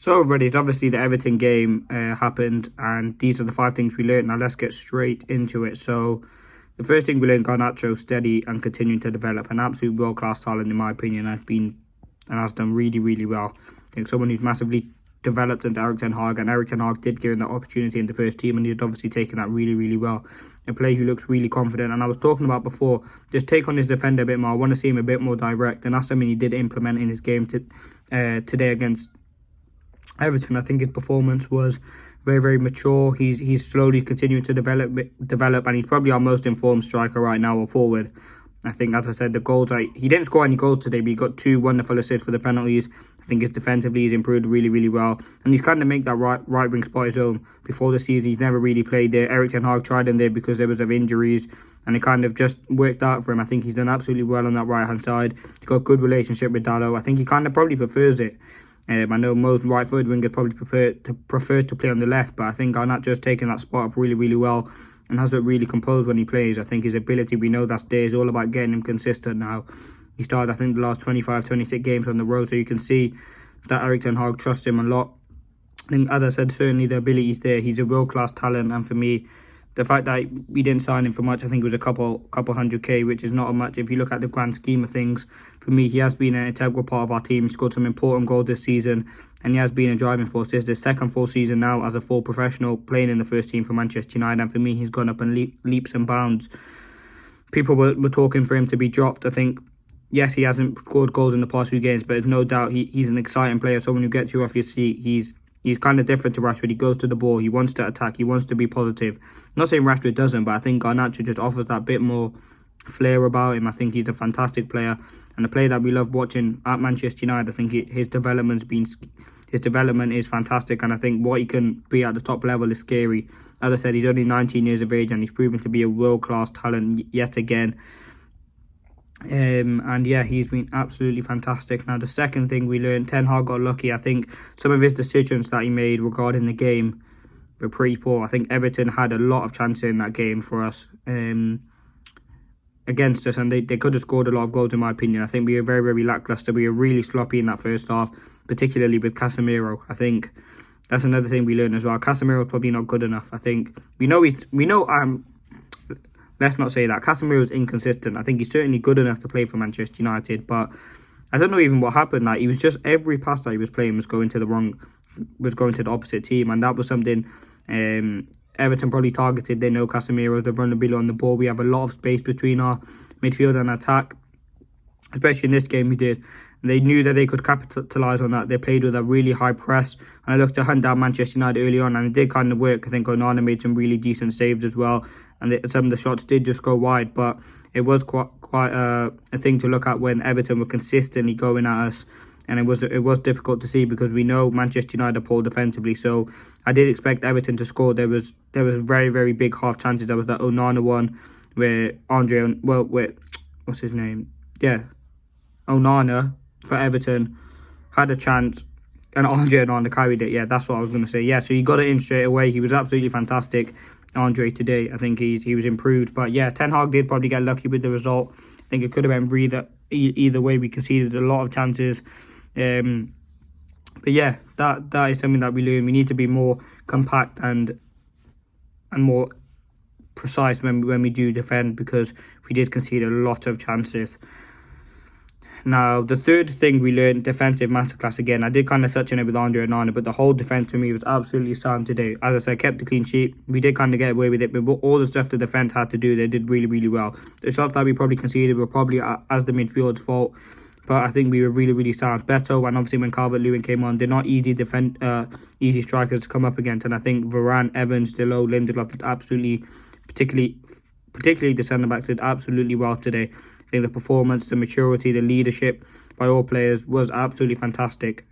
So everybody, it's obviously the Everton game happened, and these are the 5 things we learned. Now let's get straight into it. So the first thing we learned, Garnacho steady and continuing to develop. An absolute world-class talent, in my opinion, has done really, really well. I think someone who's massively developed into Eric Ten Hag, and Eric Ten Hag did give him that opportunity in the first team, and he's obviously taken that really, really well. A player who looks really confident, and I was talking about before, just take on his defender a bit more. I want to see him a bit more direct, and that's something he did implement in his game today against Everton. I think his performance was very, very mature. He's slowly continuing to develop, and he's probably our most informed striker right now or forward. I think, as I said, the goals, he didn't score any goals today, but he got 2 wonderful assists for the penalties. I think his defensively he's improved really, really well, and he's kind of make that right wing spot his own. Before the season, he's never really played there. Eric Ten Hag tried him there because there was of injuries, and it kind of just worked out for him. I think he's done absolutely well on that right hand side. He's got a good relationship with Dalot. I think he kind of probably prefers it. I know most right-footed wingers probably prefer to play on the left, but I think Garnacho's taken that spot up really, really well and has looked really composed when he plays. I think his ability, we know that's there, is all about getting him consistent now. He started, I think, the last 25, 26 games on the road, so you can see that Eric Ten Hag trusts him a lot. I think, as I said, certainly the ability's there. He's a world-class talent, and for me, the fact that we didn't sign him for much, I think it was a couple 100k, which is not much if you look at the grand scheme of things. For me, he has been an integral part of our team. He scored some important goals this season, and he has been a driving force. This is his second full season now as a full professional, playing in the first team for Manchester United, and for me, he's gone up in leaps and bounds. People were talking for him to be dropped. I think, yes, he hasn't scored goals in the past few games, but there's no doubt he's an exciting player, someone who gets you off your seat. He's kind of different to Rashford. He goes to the ball. He wants to attack. He wants to be positive. I'm not saying Rashford doesn't, but I think Garnacho just offers that bit more flair about him. I think he's a fantastic player, and a player that we love watching at Manchester United. I think his development is fantastic, and I think what he can be at the top level is scary. As I said, he's only 19 years of age, and he's proven to be a world-class talent yet again. And yeah, he's been absolutely fantastic. Now, the second thing we learned, Ten Hag got lucky. I think some of his decisions that he made regarding the game were pretty poor. I think Everton had a lot of chances in that game for us, against us, and they could have scored a lot of goals, in my opinion. I think we were very, very lacklustre. We were really sloppy in that first half, particularly with Casemiro. I think that's another thing we learned as well. Casemiro's probably not good enough. I think let's not say that. Casemiro is inconsistent. I think he's certainly good enough to play for Manchester United, but I don't know even what happened. Like, he was just, every pass that he was playing was going to the opposite team, and that was something Everton probably targeted. They know Casemiro's the vulnerability on the ball. We have a lot of space between our midfield and attack, especially in this game we did. They knew that they could capitalise on that. They played with a really high press, and I looked to hunt down Manchester United early on, and it did kind of work. I think Onana made some really decent saves as well, and some of the shots did just go wide, but it was quite a thing to look at when Everton were consistently going at us, and it was difficult to see because we know Manchester United are poor defensively. So I did expect Everton to score. There was very, very big half chances. There was that Onana one where what's his name? Yeah, Onana for Everton had a chance, and Andre Onana carried it. Yeah, that's what I was going to say. Yeah, so he got it in straight away. He was absolutely fantastic, Andre, today. I think he was improved. But yeah, Ten Hag did probably get lucky with the result. I think it could have been either way. We conceded a lot of chances. But yeah, that is something that we learned. We need to be more compact and more precise when we do defend, because we did concede a lot of chances. Now, the third thing we learned, defensive masterclass again. I did kind of touch on it with Andre Onana, but the whole defence for me was absolutely sound today. As I said, kept the clean sheet. We did kind of get away with it, but all the stuff the defence had to do, they did really, really well. The shots that we probably conceded were probably as the midfield's fault, but I think we were really, really sound. Beto, and obviously when Calvert-Lewin came on, they're not easy strikers to come up against, and I think Varane, Evans, Dalot, Lindelof did absolutely, particularly the centre-backs did absolutely well today. I think the performance, the maturity, the leadership by all players was absolutely fantastic.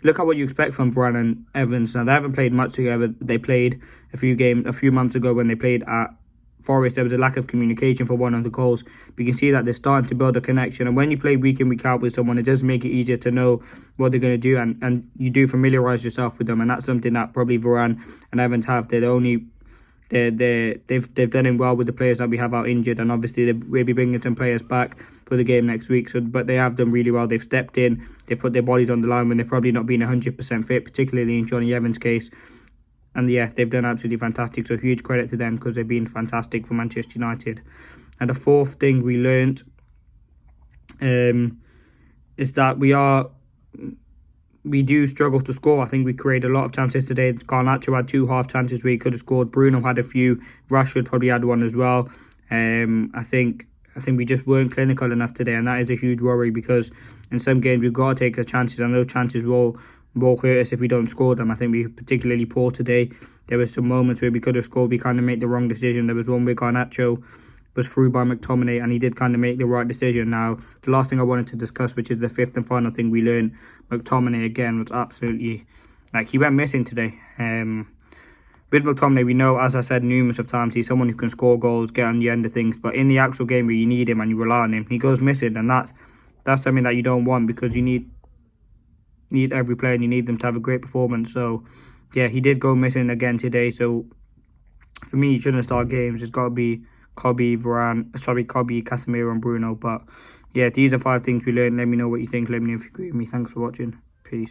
Look at what you expect from Varane and Evans. Now, they haven't played much together. They played a few months ago when they played at Forest. There was a lack of communication for one of the goals. But you can see that they're starting to build a connection. And when you play week in, week out with someone, it does make it easier to know what they're going to do. And you do familiarise yourself with them. And that's something that probably Varane and Evans have. They've done it well with the players that we have out injured, and obviously we'll be bringing some players back for the game next week. So, but they have done really well. They've stepped in, they put their bodies on the line when they've probably not been 100% fit, particularly in Johnny Evans' case. And yeah, they've done absolutely fantastic. So huge credit to them because they've been fantastic for Manchester United. And the fourth thing we learned is that we do struggle to score. I think we created a lot of chances today. Garnacho had 2 half chances where he could have scored. Bruno had a few. Rashford probably had one as well. I think we just weren't clinical enough today, and that is a huge worry because in some games we've got to take the chances, and those chances will hurt us if we don't score them. I think we were particularly poor today. There were some moments where we could have scored. We kind of made the wrong decision. There was one where Garnacho was through by McTominay, and he did kind of make the right decision. Now, the last thing I wanted to discuss, which is the fifth and final thing we learned, McTominay again was absolutely, he went missing today. With McTominay, we know, as I said numerous of times, he's someone who can score goals, get on the end of things, but in the actual game where you need him and you rely on him, he goes missing, and that's something that you don't want because you need every player and you need them to have a great performance. So, yeah, he did go missing again today. So, for me, he shouldn't start games. It's got to be Casemiro and Bruno. But yeah, these are 5 things we learned. Let me know what you think. Let me know if you agree with me. Thanks for watching. Peace.